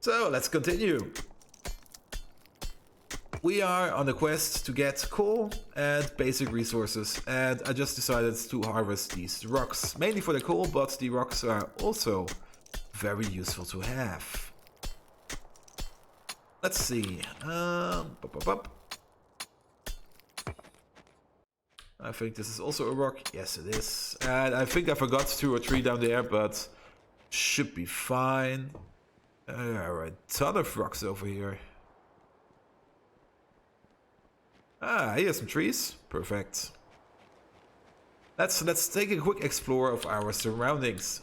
So let's continue. We are on a quest to get coal and basic resources, and I just decided to harvest these rocks, mainly for the coal, but the rocks are also very useful to have. Let's see. I think this is also a rock. Yes, it is. And I think I forgot 2 or 3 down there, but should be fine. There are a ton of rocks over here. Ah, here's some trees. Perfect. Let's take a quick explore of our surroundings.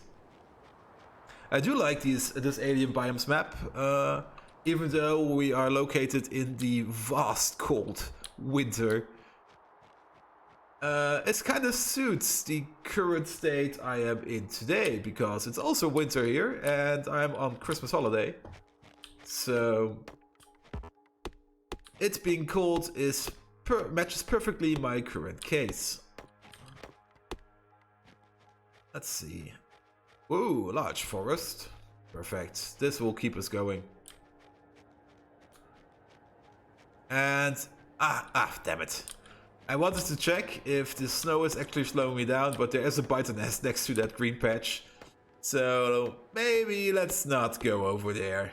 I do like this alien biomes map, even though we are located in the vast cold winter. It kind of suits the current state I am in today, because it's also winter here and I'm on Christmas holiday. So it being cold matches perfectly my current case. Let's see. Ooh, large forest. Perfect. This will keep us going. And damn it. I wanted to check if the snow is actually slowing me down, but there is a biter nest next to that green patch. So maybe let's not go over there.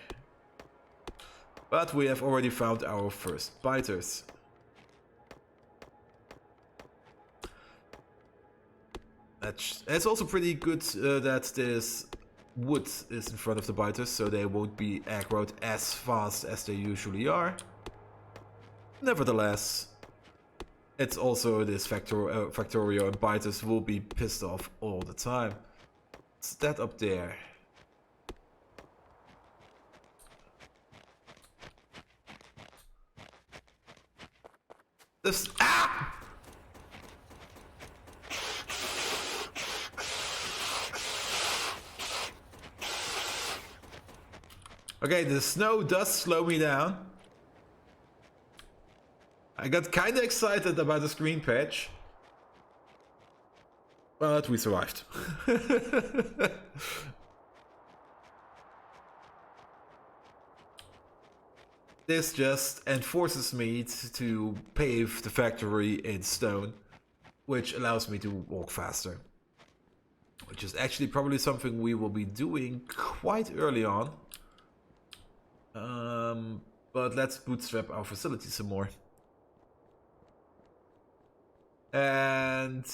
But we have already found our first biters. It's also pretty good that this wood is in front of the biters, so they won't be aggroed as fast as they usually are. Nevertheless, it's also this Factorio, and biters will be pissed off all the time. What's that up there? This Okay, the snow does slow me down. I got kinda excited about the green patch. But we survived. This just enforces me to pave the factory in stone, which allows me to walk faster. Which is actually probably something we will be doing quite early on. But let's bootstrap our facility some more. And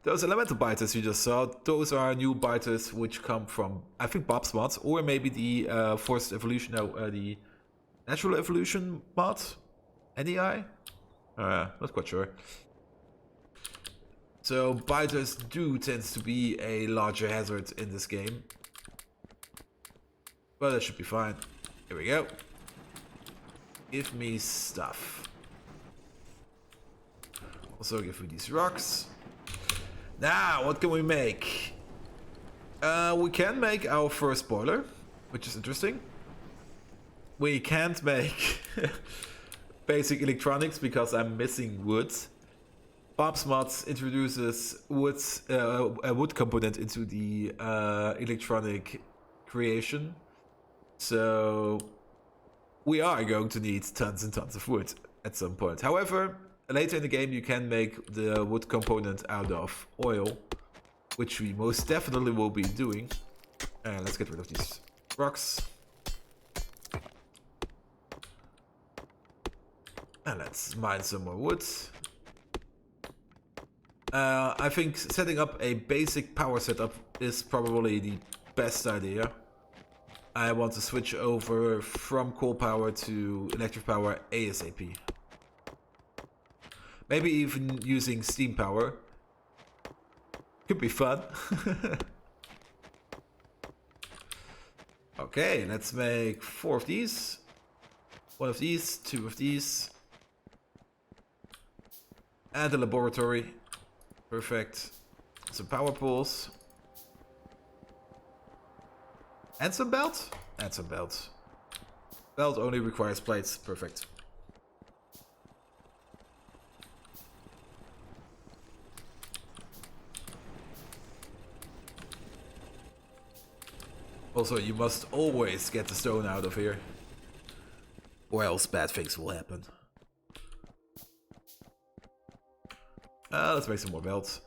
those elemental biters you just saw, those are new biters which come from, I think, Bob's mods, or maybe the forced evolution, the natural evolution mod, NEI? Not quite sure. So biters do tends to be a larger hazard in this game, but that should be fine. Here we go. Give me stuff. Also give me these rocks. Now, what can we make? We can make our first boiler, which is interesting. We can't make basic electronics because I'm missing wood. Bob's Mods introduces a wood component into the electronic creation. So we are going to need tons and tons of wood at some point. However, later in the game you can make the wood component out of oil, which we most definitely will be doing. And let's get rid of these rocks. And let's mine some more wood. I think setting up a basic power setup is probably the best idea. I want to switch over from coal power to electric power ASAP. Maybe even using steam power. Could be fun. Okay, let's make 4 of these. 1 of these, 2 of these. And a laboratory. Perfect. Some power poles. And some belt? And some belt. Belt only requires plates. Perfect. Also, you must always get the stone out of here, or else bad things will happen. Let's make some more belts.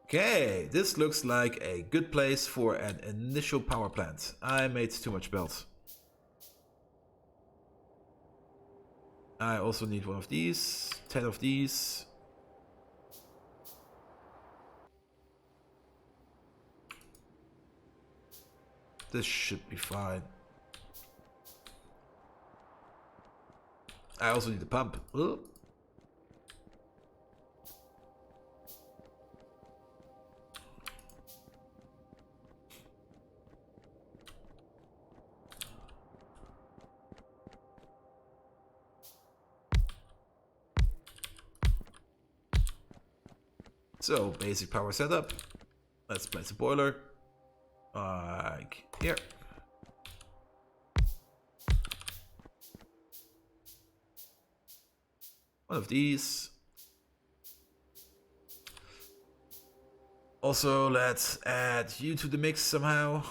Okay, this looks like a good place for an initial power plant. I made too much belts. I also need one of these, 10 of these. This should be fine. I also need a pump. Ugh. So, basic power setup. Let's place a boiler. Like here. One of these. Also, let's add you to the mix somehow.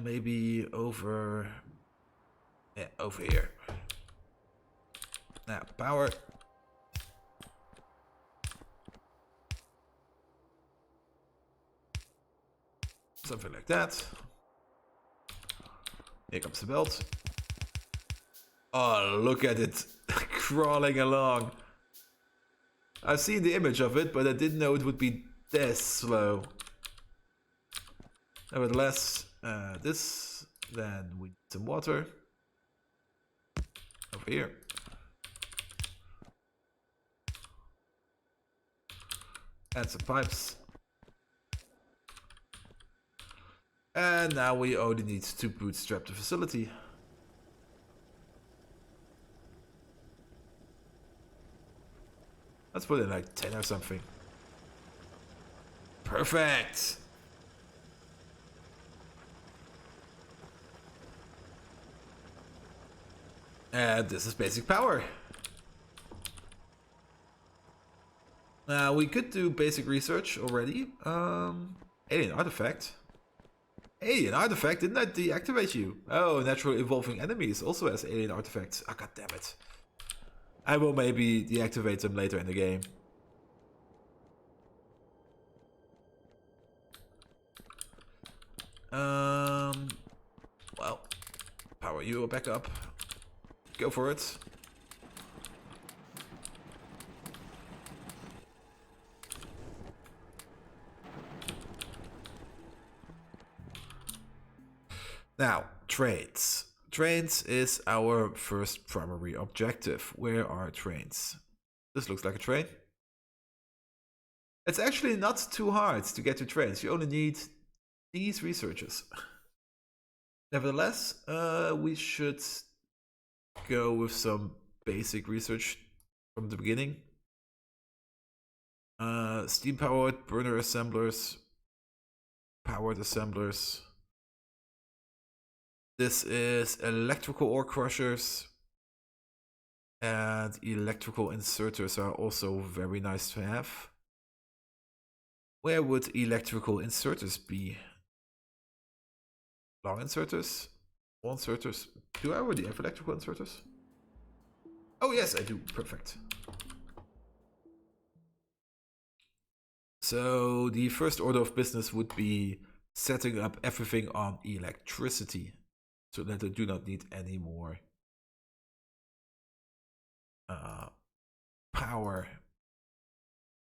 Maybe over... yeah, over here. Now, power. Something like that. Here comes the belt. Oh, look at it crawling along. I've seen the image of it, but I didn't know it would be this slow. Nevertheless, this, then we need some water. Over here. Add some pipes. And now we only need to bootstrap the facility. Let's put in like 10 or something. Perfect! And this is basic power. Now we could do basic research already. Alien artifact. Alien artifact? Didn't I deactivate you? Oh, natural evolving enemies also has alien artifacts. Ah, god damn it. I will maybe deactivate them later in the game. Well, power you back up. Go for it. Now, trains. Trains is our first primary objective. Where are trains? This looks like a train. It's actually not too hard to get to trains. You only need these researches. Nevertheless, we should go with some basic research from the beginning. Steam-powered burner assemblers. Powered assemblers. This is electrical ore crushers, and electrical inserters are also very nice to have. Where would electrical inserters be? Long inserters? Small inserters? Do I already have electrical inserters? Oh yes, I do. Perfect. So the first order of business would be setting up everything on electricity, so that I do not need any more power.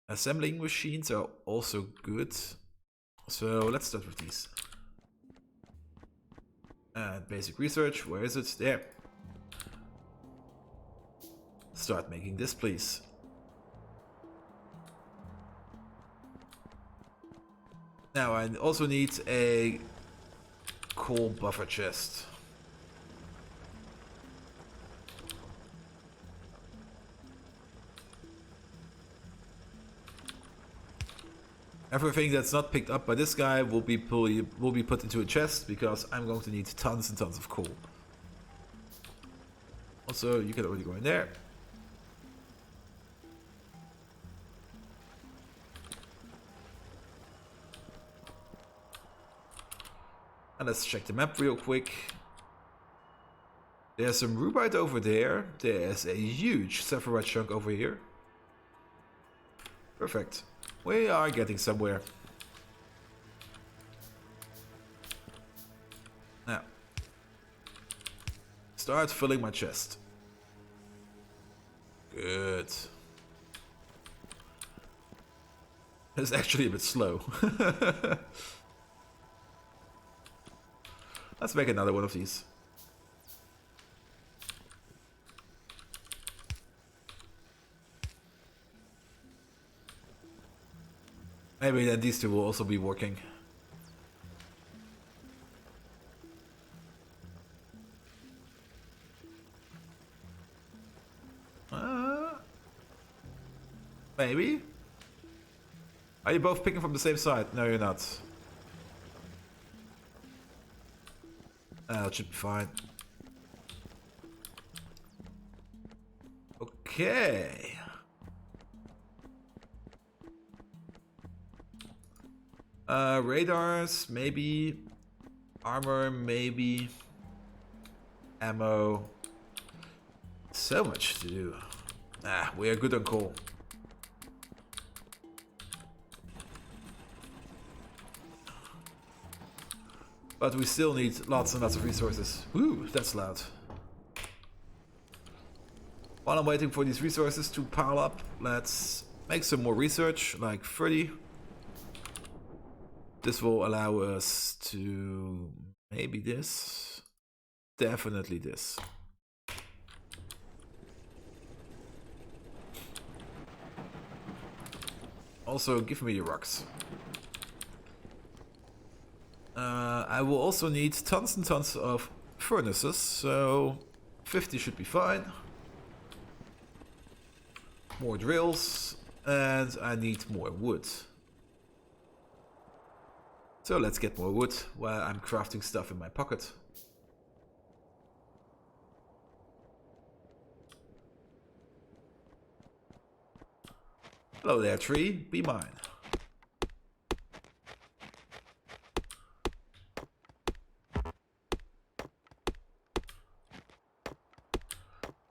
Assembling machines are also good. So let's start with these. And basic research, where is it? There. Start making this, please. Now I also need a coal buffer chest. Everything that's not picked up by this guy will be put into a chest, because I'm going to need tons and tons of coal. Also, you can already go in there. And let's check the map real quick. There's some rubite over there. There's a huge sapphire chunk over here. Perfect. We are getting somewhere. Now, start filling my chest. Good. It's actually a bit slow. Let's make another one of these. Maybe then these two will also be working. Maybe? Are you both picking from the same side? No, you're not. That should be fine. Okay. Radars, maybe. Armor, maybe. Ammo. So much to do. We are good on coal. But we still need lots and lots of resources. Woo, that's loud. While I'm waiting for these resources to pile up, let's make some more research, like 30. This will allow us to maybe this. Definitely this. Also, give me your rocks. I will also need tons and tons of furnaces, so 50 should be fine. More drills, and I need more wood. So let's get more wood while I'm crafting stuff in my pocket. Hello there, tree. Be mine.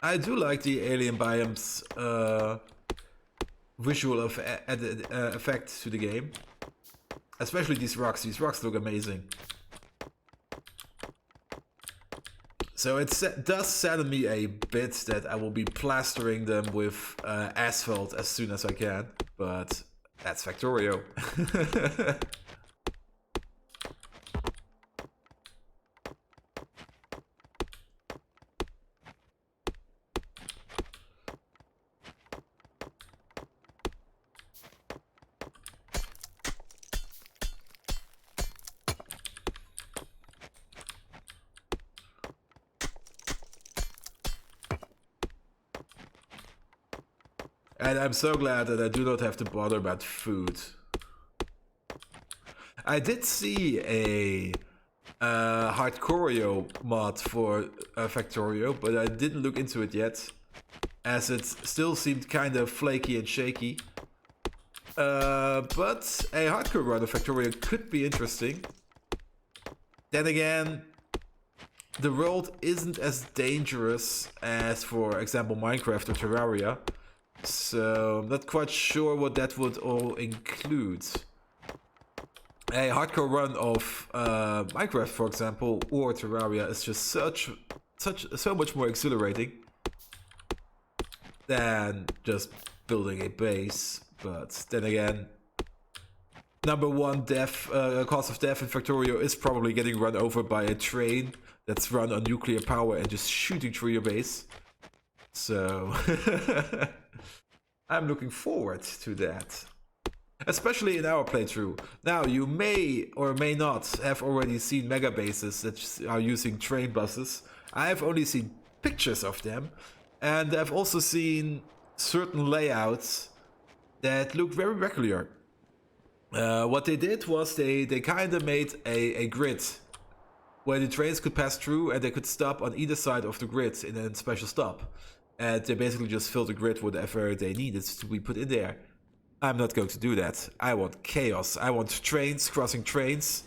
I do like the alien biomes visual effect to the game. Especially these rocks. These rocks look amazing. So it does sadden me a bit that I will be plastering them with asphalt as soon as I can. But that's Factorio. And I'm so glad that I do not have to bother about food. I did see a Hardcoreo mod for Factorio, but I didn't look into it yet, as it still seemed kind of flaky and shaky. But a hardcore run of Factorio could be interesting. Then again, the world isn't as dangerous as, for example, Minecraft or Terraria. So I'm not quite sure what that would all include. A hardcore run of Minecraft, for example, or Terraria is just so much more exhilarating than just building a base. But then again, number one cause of death in Factorio is probably getting run over by a train that's run on nuclear power and just shooting through your base. So I'm looking forward to that. Especially in our playthrough. Now, you may or may not have already seen mega bases that are using train buses. I have only seen pictures of them. And I've also seen certain layouts that look very regular. What they did was they kind of made a grid where the trains could pass through and they could stop on either side of the grid in a special stop. And they basically just filled the grid whatever they needed to be put in there. I'm not going to do that. I want chaos. I want trains crossing trains.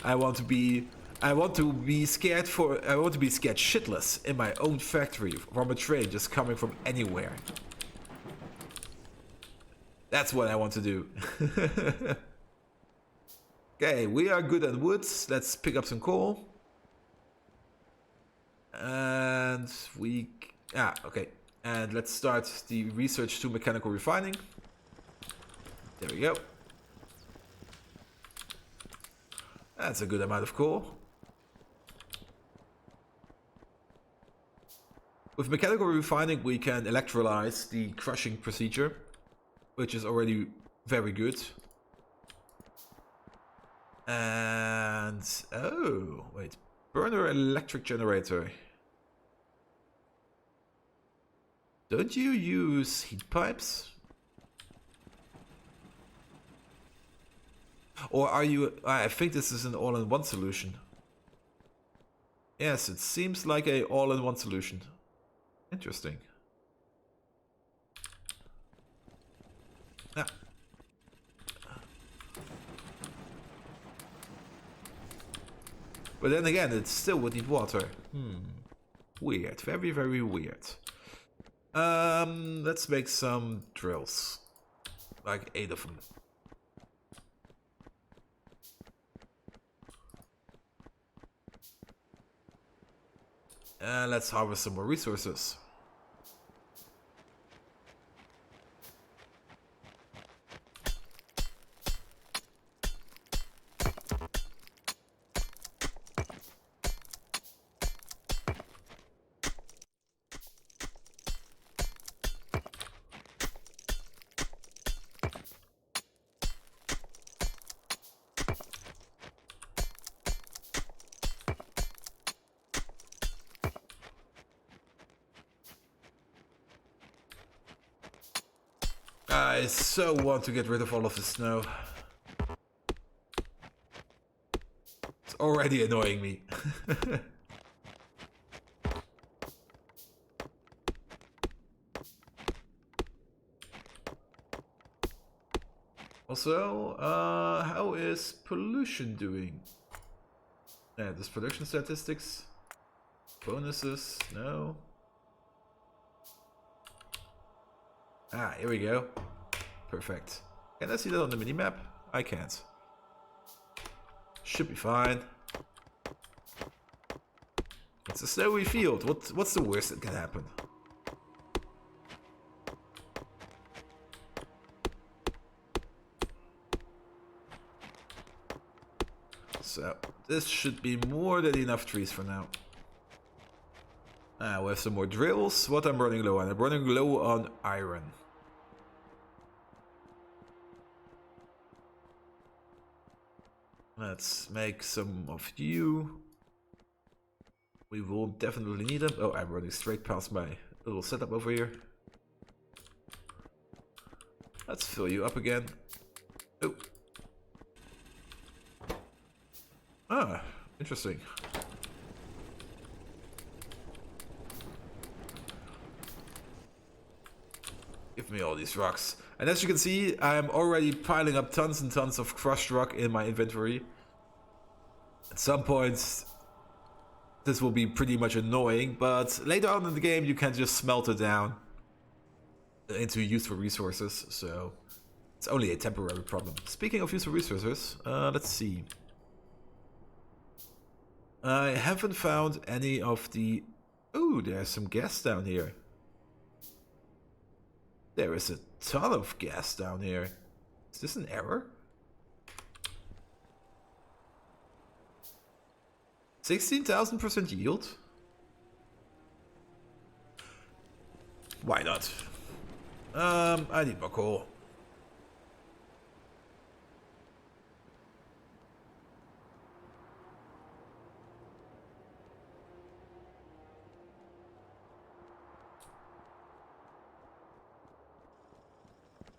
I want to be I want to be scared shitless in my own factory from a train just coming from anywhere. That's what I want to do. Okay, we are good at woods. Let's pick up some coal. And okay. And let's start the research to mechanical refining. There we go. That's a good amount of coal. With mechanical refining, we can electrolyze the crushing procedure, which is already very good. And oh, wait, burner electric generator. Don't you use heat pipes? Or are you... I think this is an all-in-one solution. Yes, it seems like a all-in-one solution. Interesting. Ah. But then again, it still would need water. Weird. Very, very weird. Let's make some drills. Like 8 of them. And let's harvest some more resources. I so want to get rid of all of the snow. It's already annoying me. Also, how is pollution doing? Yeah, there's production statistics. Bonuses, no. Ah, here we go. Perfect. Can I see that on the minimap? I can't. Should be fine. It's a snowy field. What's the worst that can happen? So, this should be more than enough trees for now. We have some more drills. What I'm running low on? I'm running low on iron. Let's make some of you. We will definitely need them. Oh, I'm running straight past my little setup over here. Let's fill you up again. Oh. Ah, interesting. Give me all these rocks. And as you can see, I'm already piling up tons and tons of crushed rock in my inventory. At some point, this will be pretty much annoying, but later on in the game, you can just smelt it down into useful resources, so it's only a temporary problem. Speaking of useful resources, let's see. I haven't found any of the... Oh, there's some gas down here. There is a ton of gas down here. Is this an error? 16,000% yield? Why not? I need more coal.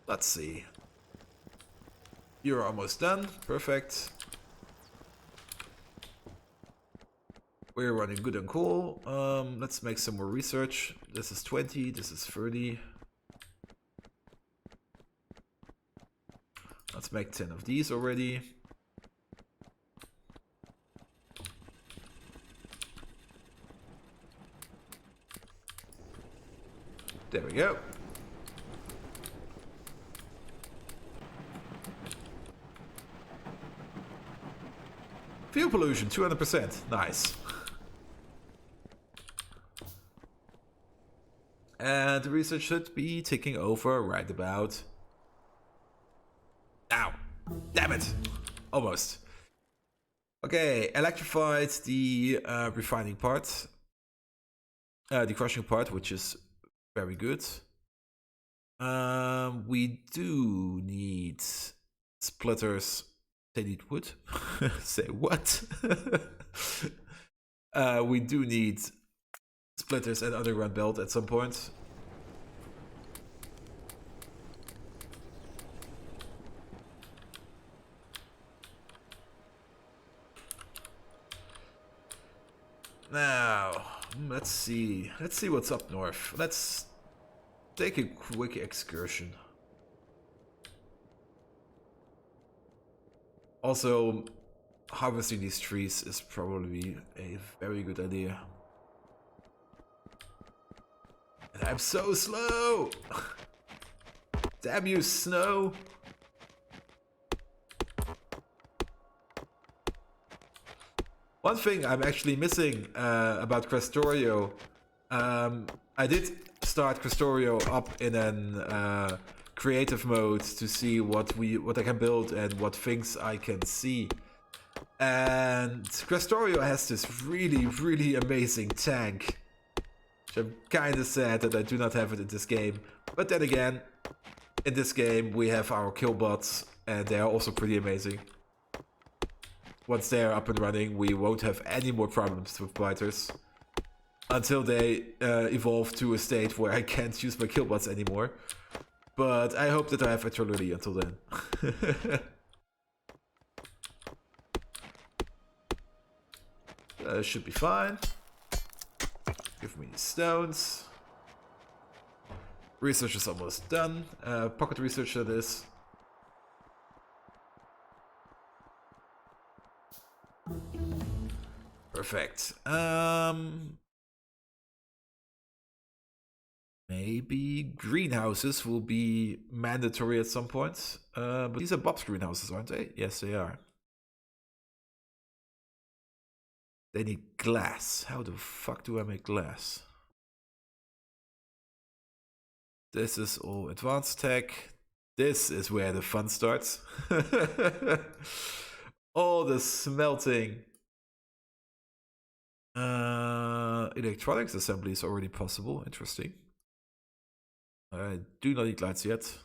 Let's see. You're almost done. Perfect. We're running good on coal. Let's make some more research. This is 20. This is 30. Let's make 10 of these already. There we go. Fuel pollution, 200%. Nice. And the research should be ticking over right about now. Damn it. Almost. Okay, electrified the refining part. The crushing part, which is very good. We do need splitters. They need wood. Say what? We do need splitters and underground belt at some point. Now, let's see. Let's see what's up north. Let's take a quick excursion. Also, harvesting these trees is probably a very good idea. And I'm so slow! Damn you, snow! One thing I'm actually missing about Factorio, I did start Factorio up in an creative mode to see what I can build and what things I can see. And Factorio has this really amazing tank, which I'm kind of sad that I do not have it in this game. But then again, in this game we have our killbots, and they are also pretty amazing. Once they are up and running, we won't have any more problems with biters until they evolve to a state where I can't use my killbots anymore. But I hope that I have artillery until then. Should be fine. Give me stones. Research is almost done. Pocket research that is. Perfect. Maybe greenhouses will be mandatory at some point. But these are Bob's greenhouses, aren't they? Yes, they are. They need glass. How the fuck do I make glass? This is all advanced tech. This is where the fun starts. All the smelting. Electronics assembly is already possible. Interesting. I do not need lights yet.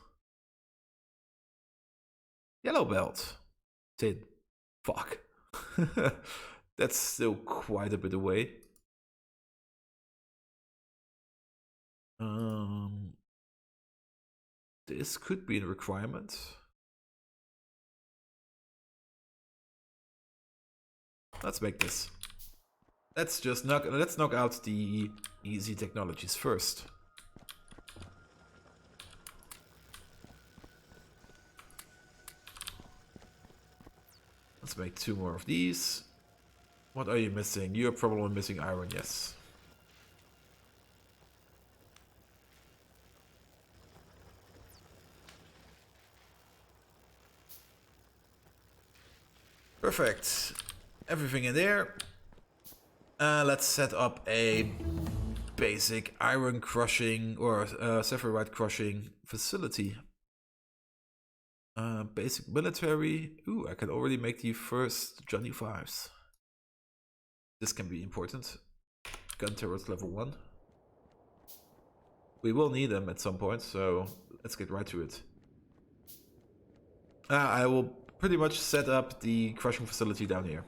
Yellow belt. Tin. Fuck. That's still quite a bit away. This could be a requirement. Let's make this. Let's knock out the easy technologies first. Let's make 2 more of these. What are you missing? You're probably missing iron, yes. Perfect. Everything in there. Let's set up a basic iron crushing or sapphire crushing facility. Basic military. Ooh, I can already make the first Johnny 5s. This can be important. Gun turrets level 1. We will need them at some point, so let's get right to it. I will pretty much set up the crushing facility down here.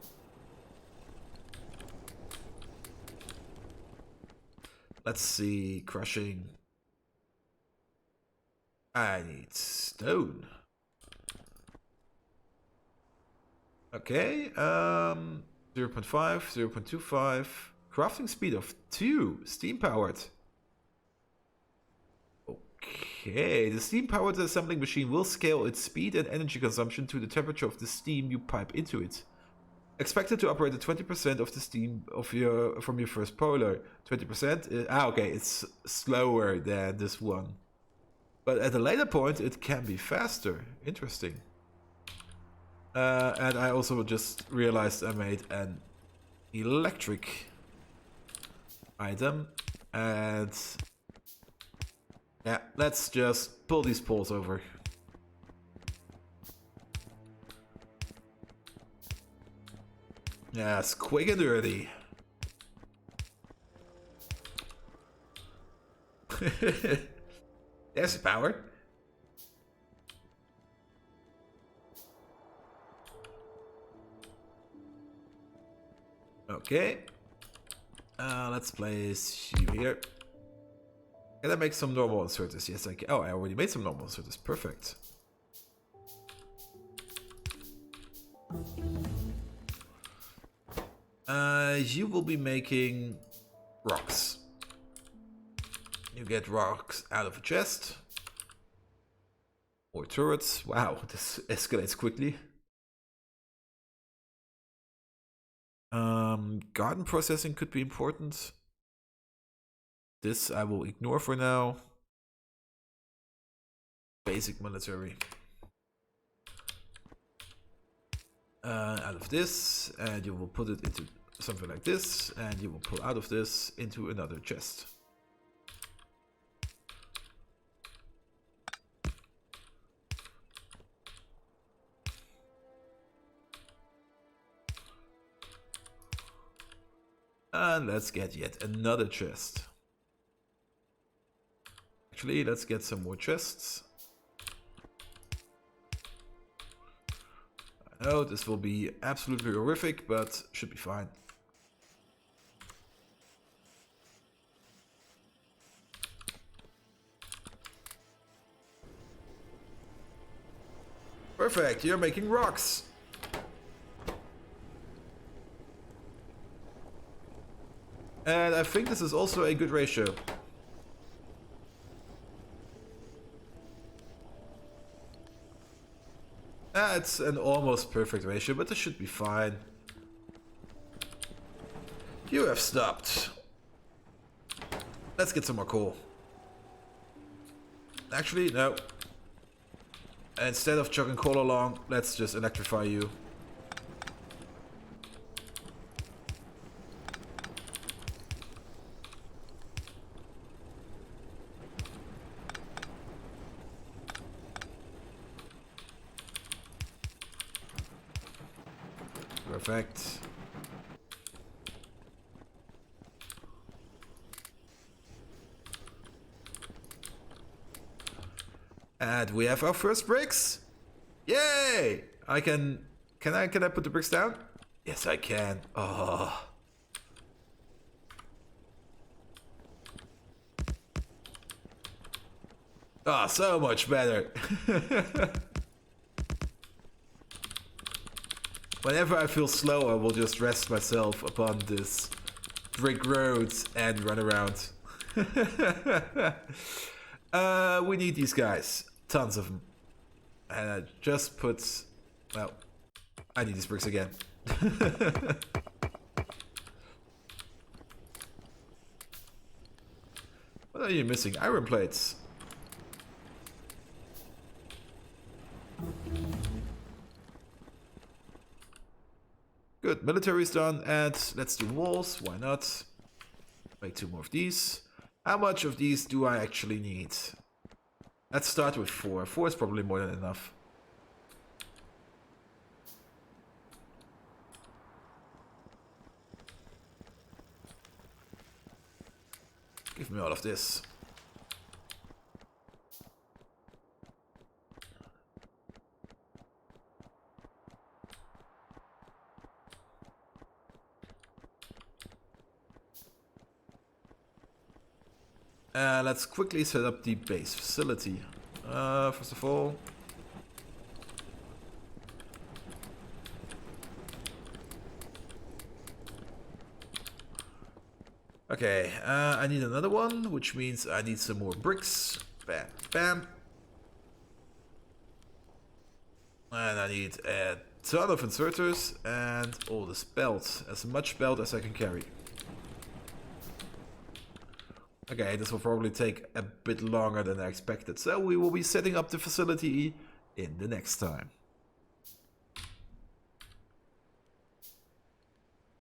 Let's see, crushing. I need stone. Okay, 0.5, 0.25. Crafting speed of 2, steam powered. Okay, the steam powered assembling machine will scale its speed and energy consumption to the temperature of the steam you pipe into it. expected to operate at 20% of the steam of from your first polar. 20%? Okay, it's slower than this one. But at a later point, it can be faster. Interesting. And I also just realized I made an electric item. And yeah, let's just pull these poles over. Yes, quick and dirty. There's the power. Okay. Let's place you here. Can I make some normal inserters? Yes, I can. Oh, I already made some normal inserters. Perfect. You will be making rocks. You get rocks out of a chest. Or turrets. Wow, this escalates quickly. Garden processing could be important. This I will ignore for now. Basic military. Out of this, and you will put it into something like this, and you will pull out of this into another chest. And let's get yet another chest. Actually, let's get some more chests. I know this will be absolutely horrific, but should be fine. Perfect, you're making rocks. And I think this is also a good ratio. It's an almost perfect ratio, but this should be fine. You have stopped. Let's get some more coal. Actually, no. Instead of chugging coal along, let's just electrify you. Perfect. And we have our first bricks. Yay! Can I put the bricks down? Yes, I can. Oh. Ah, so much better. Whenever I feel slow, I will just rest myself upon this brick road and run around. We need these guys. Tons of them. And I just put... Well, I need these bricks again. What are you missing? Iron plates. Good, military's done, and let's do walls, why not? Make 2 more of these. How much of these do I actually need? Let's start with 4. 4 is probably more than enough. Give me all of this. Let's quickly set up the base facility. First of all, okay, I need another one, which means I need some more bricks. Bam, bam. And I need a ton of inserters and all the spelt. As much spelt as I can carry. Okay, this will probably take a bit longer than I expected. So we will be setting up the facility in the next time.